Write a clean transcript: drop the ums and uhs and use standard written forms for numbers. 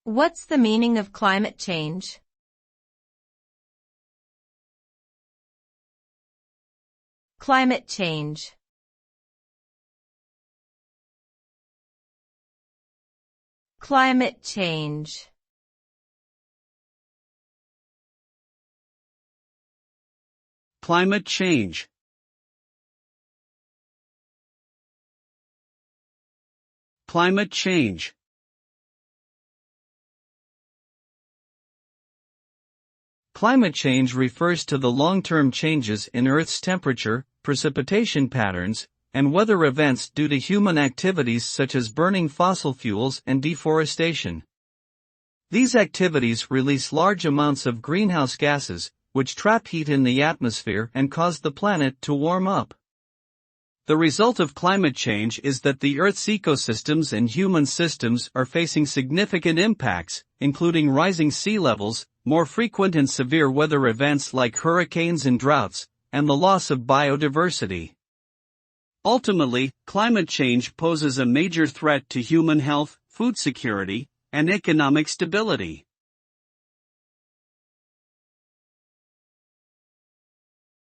What's the meaning of climate change? Climate change. Climate change. Climate change. Climate change. Climate change refers to the long-term changes in Earth's temperature, precipitation patterns, and weather events due to human activities such as burning fossil fuels and deforestation. These activities release large amounts of greenhouse gases, which trap heat in the atmosphere and cause the planet to warm up. The result of climate change is that the Earth's ecosystems and human systems are facing significant impacts, including rising sea levels, more frequent and severe weather events like hurricanes and droughts, and the loss of biodiversity. Ultimately, climate change poses a major threat to human health, food security, and economic stability.